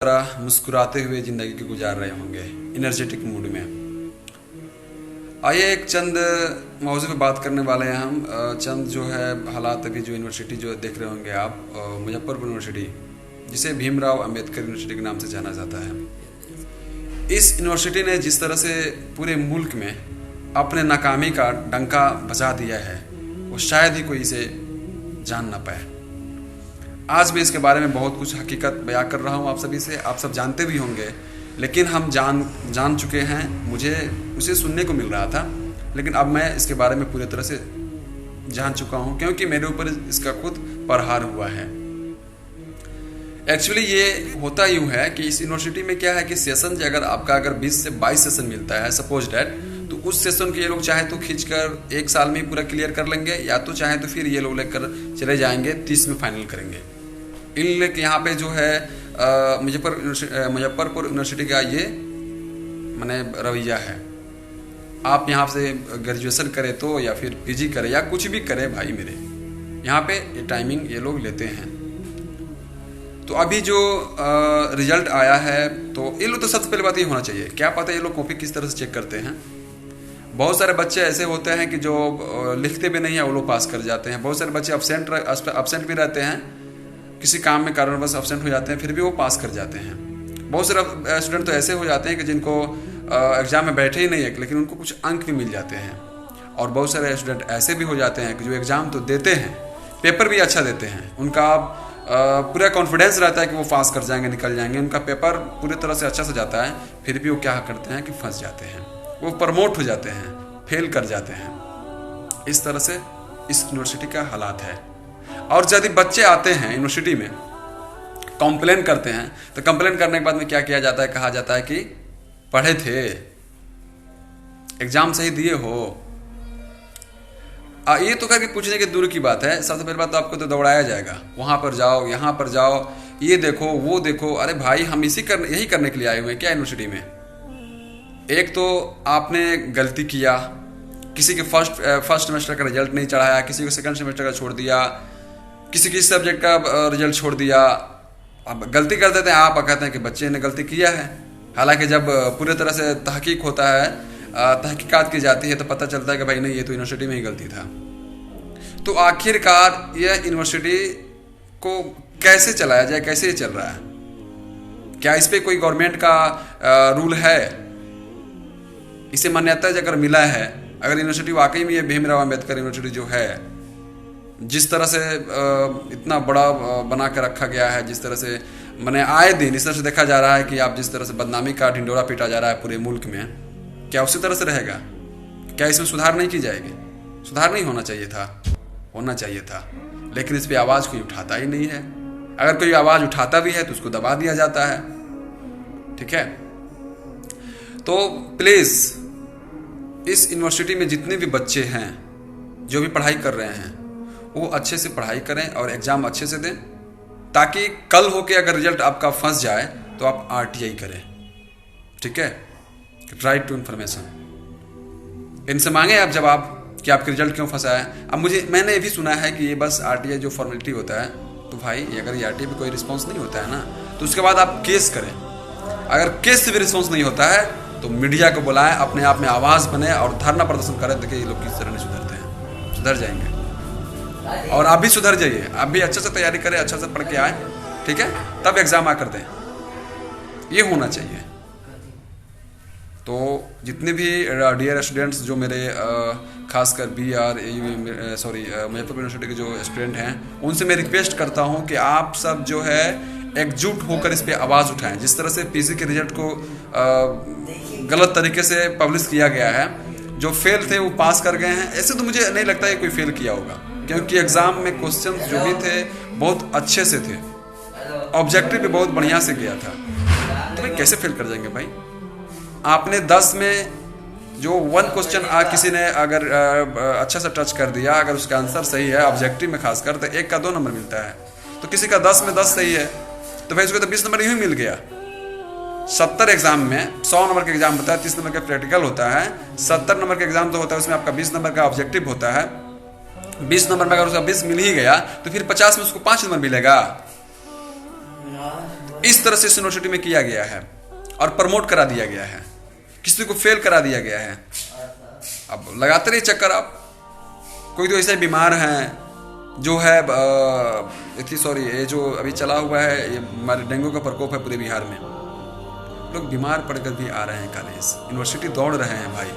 तरह मुस्कुराते हुए ज़िंदगी को गुजार रहे होंगे एनर्जेटिक मूड में। आइए एक चंद मौजू पे बात करने वाले हैं हम। चंद जो है हालात अभी जो यूनिवर्सिटी जो देख रहे होंगे आप, मुजफ्फरपुर यूनिवर्सिटी, जिसे भीमराव अंबेडकर यूनिवर्सिटी के नाम से जाना जाता है। इस यूनिवर्सिटी ने जिस तरह से पूरे मुल्क में अपने नाकामी का डंका बजा दिया है, वो शायद ही कोई इसे जान ना पाए। आज मैं इसके बारे में बहुत कुछ हकीकत बयां कर रहा हूँ आप सभी से, आप सब जानते भी होंगे, लेकिन हम जान चुके हैं। मुझे उसे सुनने को मिल रहा था, लेकिन अब मैं इसके बारे में पूरी तरह से जान चुका हूँ, क्योंकि मेरे ऊपर इसका खुद प्रहार हुआ है। एक्चुअली ये होता यूँ है कि इस यूनिवर्सिटी में क्या है कि सेशन अगर 20 से 22 सेशन मिलता है सपोज डैट, तो उस सेशन के ये लोग चाहे तो खींचकर एक साल में ही पूरा क्लियर कर लेंगे, या तो चाहे तो फिर ये लोग लेकर चले जाएंगे 30 में फाइनल करेंगे। इन यहाँ पे जो है मुजफ्फरपुर यूनिवर्सिटी का ये माने रवैया है। आप यहाँ से ग्रेजुएशन करें तो, या फिर पीजी करें, या कुछ भी करें भाई मेरे, यहाँ पे ये टाइमिंग ये लोग लेते हैं। तो अभी जो रिजल्ट आया है, तो ये लोग तो सबसे पहले बात ये होना चाहिए, क्या पता ये लोग कॉपी किस तरह से चेक करते हैं। बहुत सारे बच्चे ऐसे होते हैं कि जो लिखते भी नहीं है, वो लोग पास कर जाते हैं। बहुत सारे बच्चे अपसेंट भी रहते हैं, किसी काम में कारणवश अपसेंट हो जाते हैं, फिर भी वो पास कर जाते हैं। बहुत सारे स्टूडेंट तो ऐसे हो जाते हैं कि जिनको एग्ज़ाम में बैठे ही नहीं है, लेकिन उनको कुछ अंक भी मिल जाते हैं। और बहुत सारे स्टूडेंट ऐसे भी हो जाते हैं कि जो एग्ज़ाम तो देते हैं, पेपर भी अच्छा देते हैं, उनका पूरा कॉन्फिडेंस रहता है कि वो पास कर जाएंगे, निकल जाएंगे, उनका पेपर पूरी तरह से अच्छा से जाता है, फिर भी वो क्या करते हैं कि फंस जाते हैं, वो प्रमोट हो जाते हैं, फेल कर जाते हैं। इस तरह से इस यूनिवर्सिटी का हालात है। और यदि बच्चे आते हैं यूनिवर्सिटी में, कंप्लेन करते हैं, तो कंप्लेन करने के बाद में क्या किया जाता है, कहा जाता है कि पढ़े थे, एग्जाम सही दिए हो। ये तो करके पूछने की दूर की बात है, सबसे पहली बात तो आपको तो दौड़ाया जाएगा, वहां पर जाओ, यहाँ पर जाओ, ये देखो, वो देखो। अरे भाई, हम यही करने के लिए आए हुए हैं क्या यूनिवर्सिटी में? एक तो आपने गलती किया, किसी के फर्स्ट सेमेस्टर का रिजल्ट नहीं चढ़ाया, किसी को सेकंड सेमेस्टर का छोड़ दिया, किसी सब्जेक्ट का रिजल्ट छोड़ दिया। अब गलती कर देते हैं, आप कहते हैं कि बच्चे ने गलती किया है। हालांकि जब पूरी तरह से तहकीक होता है, तहकीकात की जाती है, तो पता चलता है कि भाई नहीं, ये तो यूनिवर्सिटी में ही गलती था। तो आखिरकार यह यूनिवर्सिटी को कैसे चलाया जाए, कैसे ये चल रहा है? क्या इस पे कोई गवर्नमेंट का रूल है? इसे मान्यता अगर मिला है, अगर यूनिवर्सिटी वाकई में ये भीमराव अंबेडकर यूनिवर्सिटी जो है, जिस तरह से इतना बड़ा बना कर रखा गया है, जिस तरह से मैंने आए दिन इस तरह से देखा जा रहा है कि आप जिस तरह से बदनामी का ढिंडोरा पीटा जा रहा है पूरे मुल्क में, क्या उसी तरह से रहेगा? क्या इसमें सुधार नहीं की जाएगी? सुधार नहीं होना चाहिए था? होना चाहिए था, लेकिन इस पर आवाज़ कोई उठाता ही नहीं है। अगर कोई आवाज़ उठाता भी है तो उसको दबा दिया जाता है। ठीक है, तो प्लीज़ इस यूनिवर्सिटी में जितने भी बच्चे हैं जो भी पढ़ाई कर रहे हैं, वो अच्छे से पढ़ाई करें और एग्ज़ाम अच्छे से दें, ताकि कल होके अगर रिजल्ट आपका फंस जाए तो आप आरटीआई करें। ठीक है, राइट टू इन्फॉर्मेशन। इनसे मांगे आप जवाब कि आपके रिजल्ट क्यों फंसा है। अब मैंने ये भी सुना है कि ये बस आरटीआई जो फॉर्मेलिटी होता है, तो भाई अगर ये आरटीआई पे कोई रिस्पॉन्स नहीं होता है ना, तो उसके बाद आप केस करें। अगर केस से भी रिस्पॉन्स नहीं होता है तो मीडिया को बुलाएं, अपने आप में आवाज़ बने और धरना प्रदर्शन करें। देखिए ये लोग किस तरह नहीं सुधरते हैं, सुधर जाएंगे। और आप भी सुधर जाइए, आप भी अच्छे से तैयारी करें, अच्छा से पढ़ के आए, ठीक है, तब एग्जाम आकर दें। ये होना चाहिए। तो जितने भी डियर स्टूडेंट्स जो मेरे खासकर मुजफ्फरपुर यूनिवर्सिटी के जो स्टूडेंट हैं, उनसे मैं रिक्वेस्ट करता हूं कि आप सब जो है एकजुट होकर इस पे आवाज़ उठाएं। जिस तरह से पीसी के रिजल्ट को गलत तरीके से पब्लिश किया गया है, जो फेल थे वो पास कर गए हैं, ऐसे तो मुझे नहीं लगता है कोई फेल किया होगा, क्योंकि एग्ज़ाम में क्वेश्चन जो भी थे बहुत अच्छे से थे, ऑब्जेक्टिव भी बहुत बढ़िया से गया था। तो भाई कैसे फेल कर जाएंगे भाई? आपने 10 में जो 1 क्वेश्चन किसी ने अगर अच्छा से टच कर दिया, अगर उसका आंसर सही है ऑब्जेक्टिव में खासकर, तो 1 का 2 नंबर मिलता है। तो किसी का 10 में 10 सही है, तो भाई उसको तो 20 नंबर यूँ ही मिल गया। 70 एग्जाम में 100 नंबर का एग्जाम होता है, 30 नंबर का प्रैक्टिकल होता है, 70 नंबर का एग्जाम तो होता है, उसमें आपका 20 नंबर का ऑब्जेक्टिव होता है। 20 नंबर में अगर उसका 20 मिल ही गया, तो फिर 50 में उसको 5 नंबर मिलेगा। इस तरह से इस यूनिवर्सिटी में किया गया है और प्रमोट करा दिया गया है, किसी को फेल करा दिया गया है। अब लगाते रहिए चक्कर आप। कोई तो ऐसे बीमार हैं जो है सॉरी, ये जो अभी चला हुआ है, ये हमारे डेंगू का प्रकोप है पूरे बिहार में। लोग बीमार पड़कर भी आ रहे हैं कॉलेज, यूनिवर्सिटी दौड़ रहे हैं भाई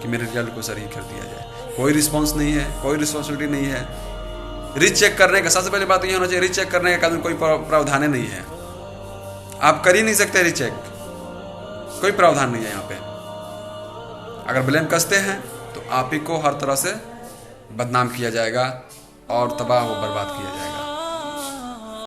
कि मेरे रिजल्ट को सही कर दिया जाए। कोई रिस्पॉन्स नहीं है, कोई रिस्पॉन्सिबिलिटी नहीं है। रीचेक करने का सबसे पहले बात ये होना चाहिए, रीचेक करने का कोई प्रावधान नहीं है। आप कर ही नहीं सकते रीचेक, कोई प्रावधान नहीं है यहाँ पे। अगर ब्लेम कसते हैं तो आप ही को हर तरह से बदनाम किया जाएगा और तबाह व बर्बाद किया जाएगा।